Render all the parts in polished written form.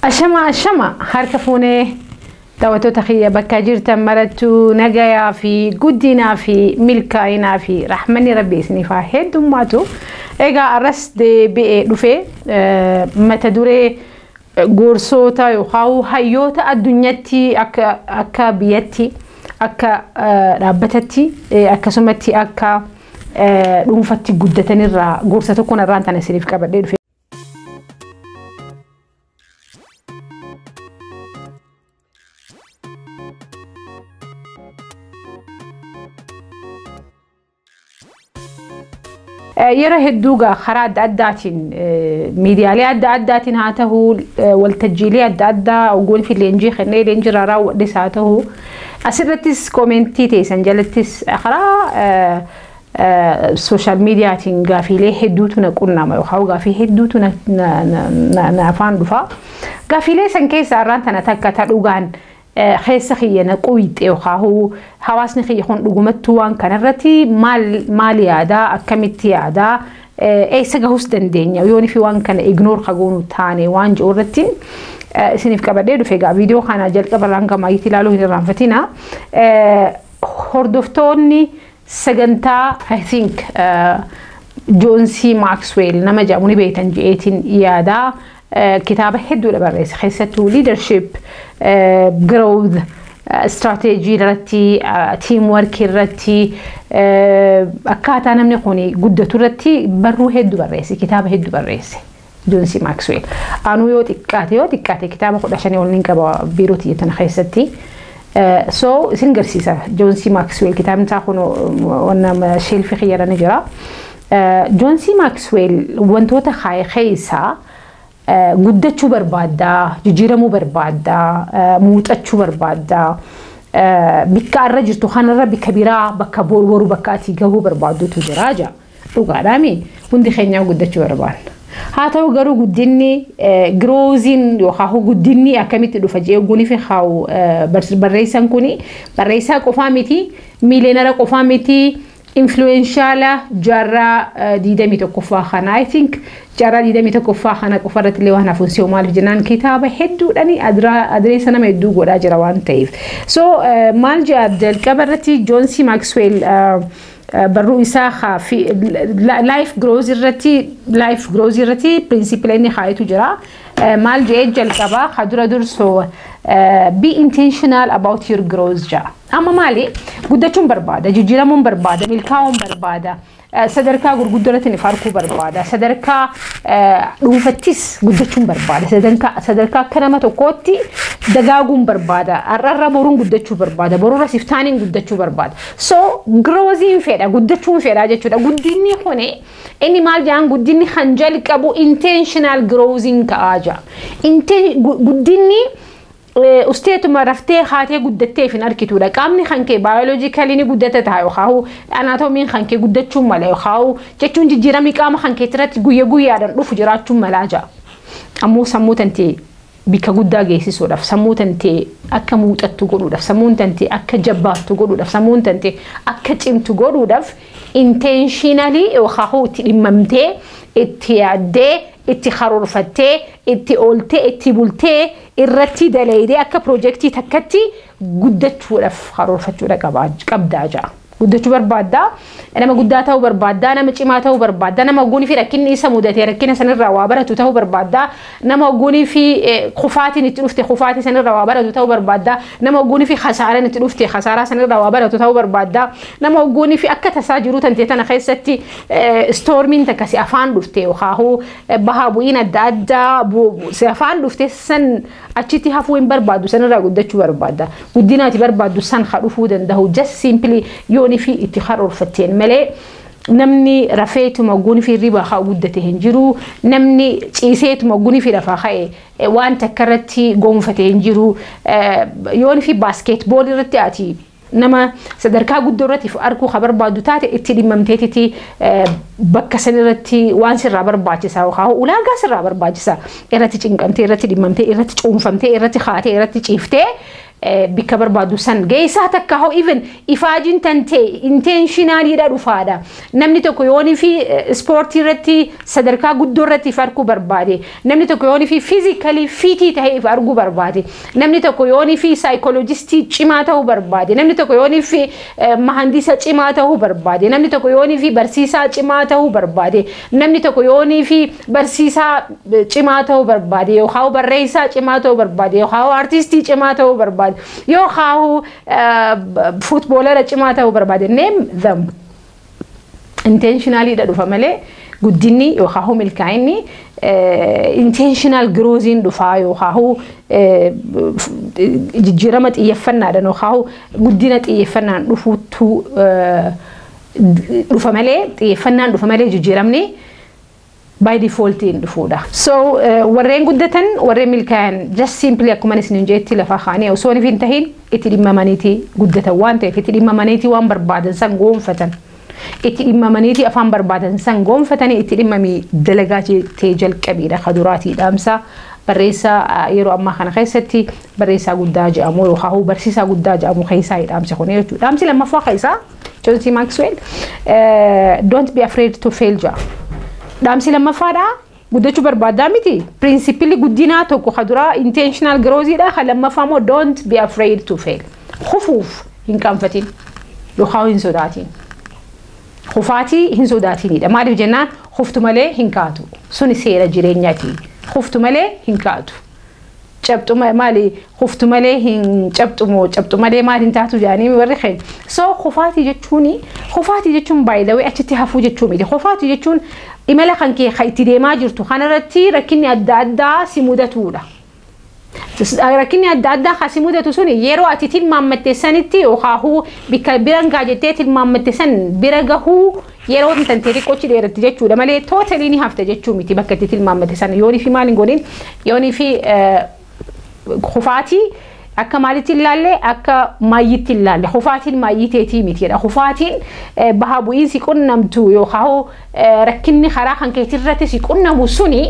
ashama harka fuunee daawwattoota kiyya bakka jirtan marattu nagayaa fi guddinaa fi milkaa'inaa fi rahmanni rabbi isiniif haa heddummaatu. Egaa arras deebi'ee dhufee mata duree gorsoota yookaan hayyoota addunyaatti akka biyyatti akka dhaabbatatti akkasumatti akka dhuunfatti guddatanirraa gorsa tokko narraan tan isiniif qabadhee dhufe. يرى هدوغا خراد أداتين ميديالي أداتين هاته والتجيلي أدا وقول في الإنجي خلني الإنجي رارا لساته أسرتيس كومنتي تيسن جلتيس أخرى السوشيال ميديا تنقى في ليه هدوتنا كلنا ما يخاو في هدوتنا نافان دفا قافي ليه سنكيس أران تنتكا تلوغان خيس خينا قويت يخاو حواسني خي يخون لقمتوان كنرتي مالي عدا أكمتي عدا أي سجهوس دندينيا ويوني في وان كان إجنور خجونو تاني وان جورتين سنيف كبدي في فيديو خنا جل قبل عنك ما يتلالو هنا رانفتنا هردفتوني سجنتا I think جون سي ماكسويل نما جابوني بيتن جيتين يادا كتابه هدو لبريس خيسته leadership growth strategy رتي team work رتي أكاد أنا من خوني قدرت رتي برو هدو بريس كتابه هدو بريس جون سي ماكسويل أنا يوتي كتابه خد عشان يقولين كبا بيروتي تنخيستي so سنجر سيسا جون سي ماكسويل كتاب نتاخونه وانا شيل في خيارة نجرا جون سي ماكسويل وانتوتا خيسا قدتشو بربادا جيجيرمو بربادا موتاتشو بربادا بكا الرجل خان ربي كبيرة بكا بورورو بكاتي قهو بربادو تجراجا وقالامي وندي خينيا قدتشو برباد هاتو قرو قدني جروزين يوخاهو قدني أكميت دفجي وقوني في خاو بريسان كوني بريسا قفامتي ميلينارا قفامتي influentiala جرا ديدمي تكفى خنا I think جرا ديدمي تكفى خنا كفرت اللي وهنا فنسيو مال جنان كتابة هدو لاني أدريس أنا ميدو قرا جروان تيف so مال جاد الكبرتي جون سي ماكسويل برو إساخة في life grows الرتي principle إني خايتو جرا مال جاد الكبا خدورة درسو be intentional about your growth جا أما مالي قدتشون بربادة جيجيرمون بربادة ملكاون بربادة سدركا قدرتي نفاركو بربادة سدركا روفتيس قدتشون بربادة سدركا كلمة كوتي دقاقون بربادة الرر بورون قدتشو بربادة بورون سفتانين قدتشو بربادة so growing فيرا قدتشون فيرا جتشو دا قديني خوني إني مال جان قديني خنجل كابو intentional growing كآجا قديني أستيت ما رفتي خاتي قدتي في نركتو لك أمني خانكي بيولوجيكالي قدتت هاي وخاو أناتومي خانكي قدتشو ملا وخاو جتشون جيرامي كام خانكي ترات قويا عدن روف جراتشو ملاجا أمو سموت أنتي بك قدا جيسي سولف سموت أنتي أكا موت أتقولوا دف سموت أنتي أكا جبات تقولوا دف سموت أنتي أكا تيم تقولوا دف intentionally وخاو تلممتي اتيادي اتي خرورفتي اتي قولتي اتي بولتي الرتي دليدي اكا بروجكتي تكتي قدت ولف خرورفتو لك قبداجا قدتو بربادا انا ما قداتا وبربادا انا مچيماتا وبربادا انا ما قوني في ركني سمودتي ركنا سن الروابره تو بربادا انا ما قوني في خفاتي نتلفتي خفاتي سن الروابره تو بربادا انا ما قوني في خساره نتلفتي خساره سن الروابره تو بربادا انا ما قوني في اكا تساجرو تنتي خيستي ستورمين تكسي افان دفتي وخاهو بهابوين الدادا سافان دفتي سن اتشتي هافوين بربادو سن را قدتو بربادا وديناتي بربادو سن خروفو دندهو just simply يوني في اتخار الفتين ملي نمني رفيت موجوني في الربا خا ودته هنجرو نمني عيسيت موجوني في رفاخي وان تكرتي قوم فتهنجرو يوني في باسكت بول رتاتي نما سدركا قدرتي في أركو خبر بعدو تاتي اتلي ممتيتي بكا سنرتي وان سر رابر باجسا وخاو ولا قا سر رابر باجسا إرتي چنقمتي إرتي لممتي إرتي چونفمتي إرتي خاتي إرتي چيفتي bikka barbaadu san geessaa takka hoo even ifaajin tante intentionally dha dhufaadha namni tokko yooni fi ispoortii irratti sadarkaa guddoo irratti arguu barbaade namni tokko yooni fi physically fit ta'ee arguu barbaade namni tokko yooni fi psychologist cimaa ta'uu barbaade namni tokko yooni fi mahandisa cimaa ta'uu barbaade namni tokko yooni fi barsiisaa cimaa ta'uu barbaade namni tokko yooni fi barsiisaa cimaa ta'uu barbaade yookaan barreessaa cimaa ta'uu barbaade yookaan artistii cimaa ta'uu barbaade yookaan footballer cimaa ta'uu barbaade name them intentionally dha dhufa malee guddinni yookaan milkaa'inni intentional growing dhufa yookaan jijjiirama xiyyeeffannaadhaan yookaan guddina xiyyeeffannaan dhufuutu dhufa malee xiyyeeffannaan dhufa malee jijjiiramni by default in dhufuudha. So warreen guddatan warreen milkaa'an just simply akkuma isin jeetti lafa kaanii osoo hin tahin itti dhimmamaniiti guddatan waan ta'eef itti dhimmamaniiti waan barbaadan san goonfatan. Itti dhimmamaniiti afaan barbaadan san goonfatanii itti dhimmamii dalagaa ta'e jalqabiidha kaduraatii dhaamsa barreessaa yeroo ammaa kana keessatti barreessaa guddaa jedhamu yookaan barsiisaa guddaa jedhamu keessaa dhaamsa kun jechuudha. Dhaamsi lammaffaa keessaa John Maxwell don't be afraid to fail ja. Dhaamsi lammaffaadha guddachuu barbaadaa miti pirinsipilli guddinaa tokko kaduraa intentional growthidha kan lammaffaa immoo don't be afraid to fail. Kufuuf hin qaanfatin yookaan hin sodaatin. Kufaatii hin sodaatinidha. Maaliif jennaan kuftu malee hin kaatu. Suni seera jireenyaati. Kuftu malee hin kaatu. Cabxu maali kuftu malee hin cabxu malee maal hin taatu jaanii warri keen. So kufaatii jechuun by the way achitti hafuu jechuu miti. Kufaatii jechuun imala kan kee itti deemaa jirtu kanarratti rakkinni adda addaa si mudatudha. Rakkinni adda addaa kan si mudatu suni yeroo ati tilmaamatte sanitti yookaan bikka biraan gaajettee tilmaamatte san bira gahuu yeroo tantee xiqqoochi dheeratti jechuudha malee totally ni hafte jechuu miti bakka itti tilmaamatte san yoonii fi maal hin godhin yoonii fi kufaatii akka maalitti ilaalle akka maayyitti ilaalle kufaatiin maayyiteetii mitiidha kufaatiin baha bu'iin si qunnamtu yookaan rakkinni karaa kan keetirratti si qunnamu suni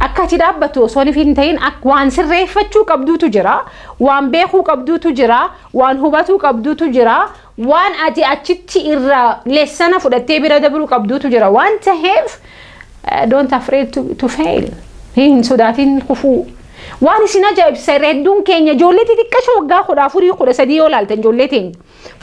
akka ati dhaabbatu osoo hin ta'in waan sirreeffachuu qabduutu jira waan beekuu qabduutu jira waan hubatuu qabduutu jira waan ati achitti irraa leessana fudhattee bira dabruu qabduutu jira waan ta'eef don't afraid to fail hin sodaatin kufuu. Waan isin ajaa'ibsiisa hedduun keenya ijoollee xixiqqashoo waggaa 14 13 yoo ilaaltan ijoollee teenya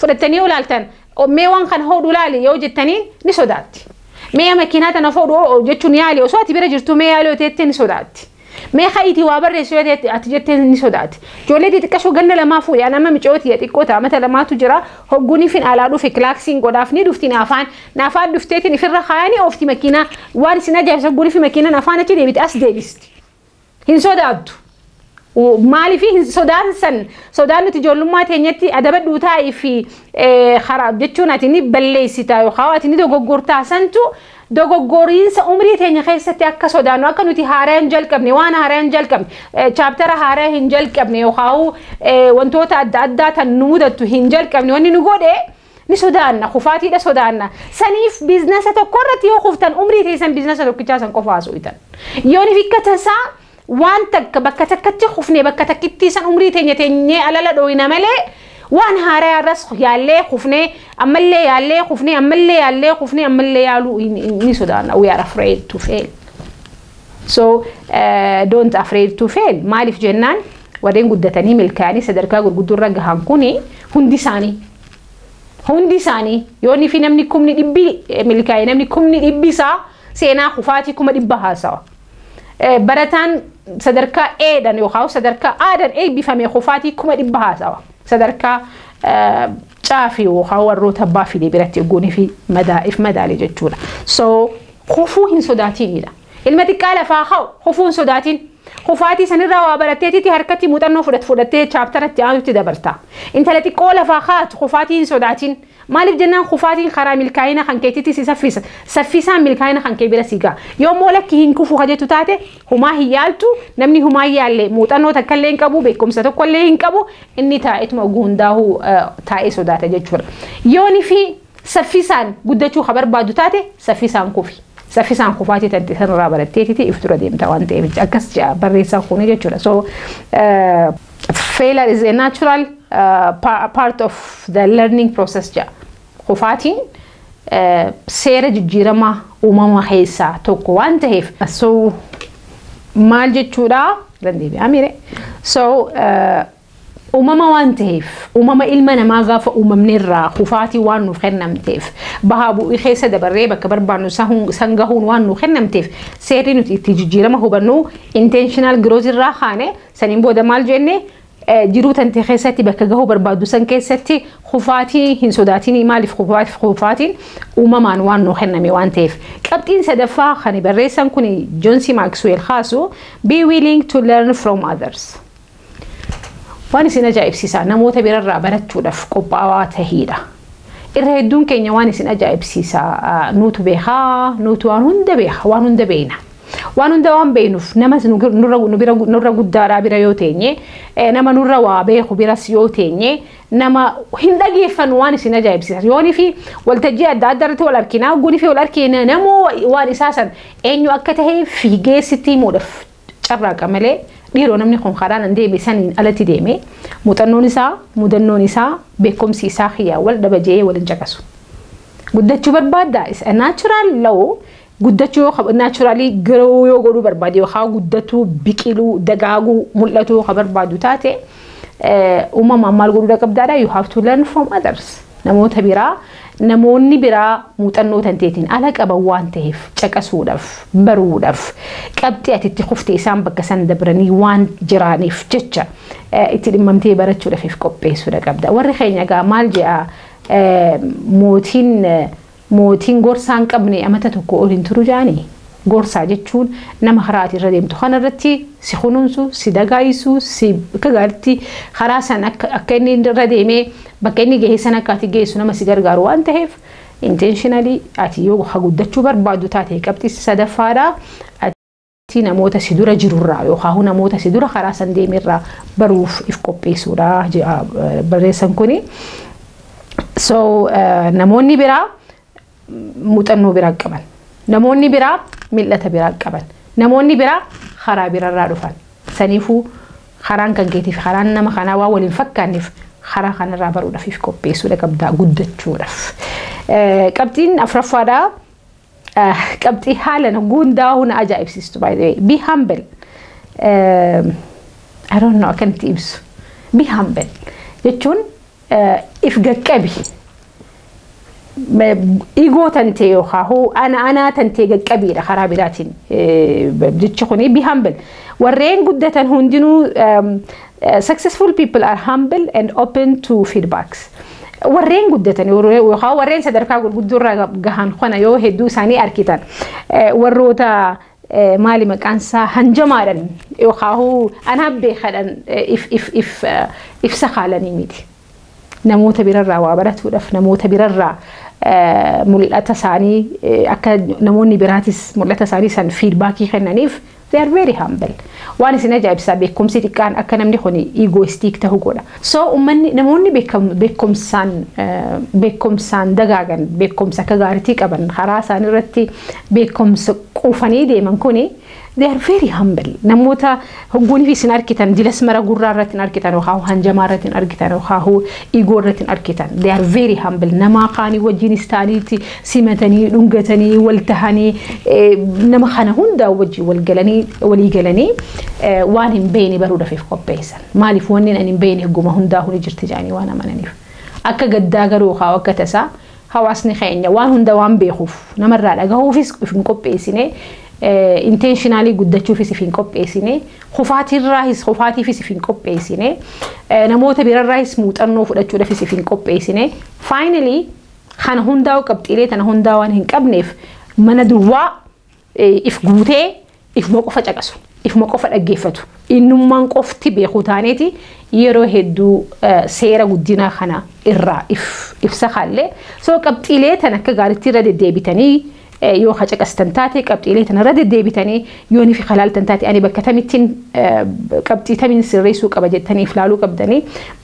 fudhattanii yoo ilaaltan mee waan kana hodhu ilaali yoo jettanii ni sodaatti. Mee makiinaa tana hodhu jechuun yaali osoo ati bira jirtu mee yaali yoo teettee ni sodaatti. Mee ha'iitii waa barreessu yoo ati jettee ni sodaatti. Ijoollee xixiqqashoo ganna lamaa fuudhee anama micooti xiqqoota amata lamaatu jira hogguun fin alaa dhufe kilaaksiin godhaaf ni dhufti naafaan dhufteetiin ifirra kaayanii oofti makiinaa waan isin ajaa'ibsiisa hogguun fi makiinaan afaan achi deebite as deebisti. Hin sodaattu. Maaliif hin sodaan nuti ijoollummaa teenyatti adabadhuu taa'ii fi kharaab jechuun ati ni balleessita yookaan ati ni dogoggortaa santu dogoggoriinsa umrii teenya keessatti akka sodaannu akka nuti haaraa hin jalqabne waan haaraa hin jalqabne chaaptara haaraa hin jalqabne yookaan wantoota adda addaa tan nu mudattu hin jalqabne wanni nu godhe ni sodaanna kufaatiidha sodaanna saniif biizinasa tokko irratti yoo kuftan umrii teessan biizinasa tokkichaa san qofaa so'itan yooni fikka tasaa waan takka bakka takkatti kufne bakka takkitti san umrii teenyee alala dhooyina malee waan haaraa irras yaallee kufne ammallee yaallee kufne ammallee yaallee kufne ammallee yaaluu ni sodaanna we are afraid to fail so don't afraid to fail maaliif jennaan warreen guddatanii milkaa'anii sadarkaa gurguddoo irra gahan kuni hundi isaanii yoonni fi namni kumni dhibbi milkaa'ee namni kumni dhibbisaa seenaa kufaatii kuma dhibba haasawa. Barataan sadarkaa eedhan yookaan sadarkaa aadan eebbifamee kufaatii kuma dhibba haasawa. Sadarkaa caafii yookaan warroota abbaa fidee biratti eeguunii fi madaalee jechuudha. So kufuu hin sodaatinidha. Ilma xiqqaa lafaa haa'u kufuu hin sodaatin. Kufaatii sanirraa waa baratteetitti harkatti muuxannoo fudhattee chaaptaratti aanutti dabarta. Intala xiqqoo lafaa haatu kufaatii hin sodaatin. Maaliif jennaan kufaatiin karaa milkaa'ina kan keetitti si saffisa. Saffisaan milkaa'ina kan kee bira si ga'a. Yommuu lakki hin kufu kajetu taate humaa hin yaaltu namni humaa hin yaalle muuxannoo takka illee hin qabu beekumsa tokko illee hin qabu inni taa'etuma gundaa'uu taa'ee sodaata jechuudha. Yooni fi saffisaan guddachuu ka barbaadu taate saffisaan kufi. Saffisaan kufaatii tanti sanarraa baratteetitti if dura deemta waan ta'eef akkas barreessaa kun jechuudha. So failure is a natural part of the learning process ja khufaatiin seera jijjiirama uumama keessaa tokko waan ta'eef so maal jechuudha dandeebi'aa mire so uumama waan ta'eef uumama ilma namaa gaafa uumamne irraa khufaatii waan nuuf kennamteef bahaa bu'ii keessa dabarree bakka barbaannu san gahuun waan nuuf kennamteef seerri nuti itti jijjiirama hubannu intentional growth irraa kaane saniin booda maal jenne jiruu tante keessatti bakka gahuu barbaaddu san keessatti khufaatii hin sodaatinii maaliif khufaatiin uumamaan waan nuuf kenname waan ta'eef qabxiin sadaffaa kan barreessan kun John C. Maxwell kaasu be willing to learn from others. Waan isin ajaa'ibsiisa namoota birarraa barachuudhaaf qophaa'aa tahiidha. Irra hedduun keenya waan isin ajaa'ibsiisa nuutu beekaa nuutu waan hunda beeka waan hunda beena. Waan hunda waan beenuuf nama nurra guddaadhaa bira yoo teenye nama nurra waa beeku biras yoo teenye nama hin dhageeffannu waan isin ajaa'ibsiisa. Yoonii fi waltajjii adda addaa irratti wal arginaa guunii fi wal argina namoo waan isaasan eenyu akka tahee fiigee sitti himuudhaaf carraaqa malee dhiiroo namni kun karaan an deeme saniin alatti deeme mudannoon isaa beekumsi isaa xiyyaa wal dhabajee wal hin caqasu. Guddachuu barbaaddaa is a natural law guddachuu naturally garuu yoo godhuu barbaade yookaan guddachuu biqiluu dagaaguu mul'atuu kan barbaadu taate uumamaan maal godhuu qabdaadha you have to learn from others. Namoonni biraa muuxannoo tanteetiin ala qaban waan ta'eef caqasuudhaaf baruudhaaf qabxii ati itti kuftee isaan bakka san dabranii waan jiraaniif jecha itti dhimmamtee barachuudhaaf qopheessuudha qabda. Warri keenya gaa maal jedha mootiin gorsaan qabne amata tokko ol hin turu jaanii. Gorsaa jechuun nama karaa ati irra deemtu kanarratti si kunuunsu si dagaayisu si kagaatti karaa san akka inni irra deemee bakka inni gahee san akka ati geessu nama si gargaaru waan ta'eef intentionally ati yoo guddachuu barbaaddu taate qabxii sadaffaadha ati namoota si dura jirurraa yookaan namoota si dura karaa san deemerraa baruuf if qopheessuudha barreessan kuni. So namoonni biraa muuxannoo biraa qaban. Namoonni biraa mil'ata biraa qaban. Namoonni biraa karaa birarraa dhufan. Saniifuu karaan kan keetiif karaan nama kanaa waan waliin fakkaanneef karaa kanarraa baruudhaaf if qopheessuudha qabdaa guddachuudhaaf. Qabxiin afuraffaadhaa qabxii haala gundaa huna ajaa'ibsiistu by the way. Be humble. I don't know akkanatti ibsu. Be humble jechuun if gaqqabi. Igoo tante yookaan ana tante gaqqabiidha karaa biraatiin jechi kuni be humble. Warreen guddatan hundinuu successful people are humble and open to feedbacks. Warreen guddatan yookaan warreen sadarkaa gurguddoorraa gahan kana yoo hedduu isaanii arkitan warroota maali maqaansaa hanjamaadhan yookaan ana beekadhan if sakaalanii miti. Namoota birarraa waa baratuudhaaf namoota birarraa mul'ata isaanii akka namoonni biraatis mul'ata isaanii san feedbackii kennaniif they are very humble. Waan isin ajaa'ibsaa beekumsi xiqqaan akka namni kun egoistic ta'uu godha. So namoonni beekumsaan dagaagan beekumsa akka gaariitii qaban karaa isaanii irratti beekumsa quufanii deeman kuni they are very humble. Namoota hogguunii fi isin argitan jilas mara gurraa irratti argitan yookaan hanjamaa irratti argitan yookaan igoo irratti argitan they are very humble. Nama kaanii wajjin istaaniitti simatanii dhungatanii wal tahanii nama kana hundaa wajjin walii galanii waan hin beekne baruudhaaf qopheessan. Maaliif wanni hin beekne hogguma hundaa huni jirti jaanii waan amananiif. Akka gaddaa garuu haa akka tasaa hawaasni keenya waan hunda waan beekuuf namarraa dhagahuufis hin qopheessine. Intentionally guddachuufis if hin qopheessine kufaatiifis if hin qopheessine namoota birarraayis muuxannoo fudhachuudhaafis if hin qopheessine finally kana hundaa'u qabxiilee tana hundaa waan hin qabneef mana duwwaa if guutee ifuma qofa caqasu ifuma qofa dhaggeeffatu innummaan qofti beekuu taaneeti yeroo hedduu seera guddinaa kana irraa if sakaallee so qabxiilee tan akka gaariitti irra deddeebitanii yoo hacaqastan taate qabxiilee tana irra deddeebitanii yoonii fi halaaltan taate ani bakka tamittiin qabxii tamiin sirreessuu qaba jettanii ilaaluu qabdanii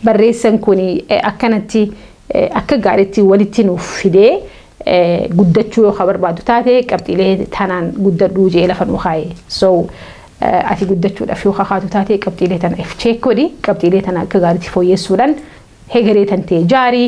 barreessan kuni akkanatti akka gaariitti walitti nuuf fidee guddachuu yoo barbaadu taate qabxiilee tanaan guddadhuu jee lafa nu kaa'e. So ati guddachuudhaaf yoo kakaatu taatee qabxiilee tana if check godhi qabxiilee tana akka gaariitti fooyyessuudhaan hegeree tantee jaarii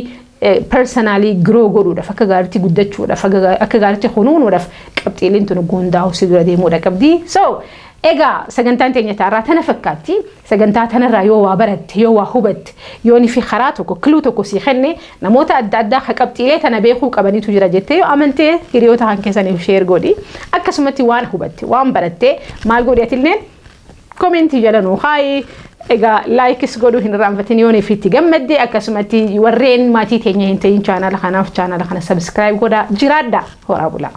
personally grow godhuudhaaf akka gaariitti guddachuudhaaf akka gaariitti kunuunuudhaaf qabxiileen tun hundaa'u si dura deemuudha qabdi. So egaa sagantaan teenya taarraa tana fakkaatti sagantaa tanarraa yoo waa baratte yoo waa hubatte yoo ni fi karaa tokko kiluu tokko si kenne namoota adda addaa qabxiilee tana beekuu qabanitu jira jettee yoo amantee hiriyoota kan keessaniif share godhi akkasumatti waan hubatte waan baratte maal godhi atilleen commenti jala nuu kaayi egaa likes godhu hin raanfatin yoo ifitti gammadde akkasumatti warreen maatii teenya hin ta'in channel kanaaf channel kana subscribe godha jiraadha horaa bulaa.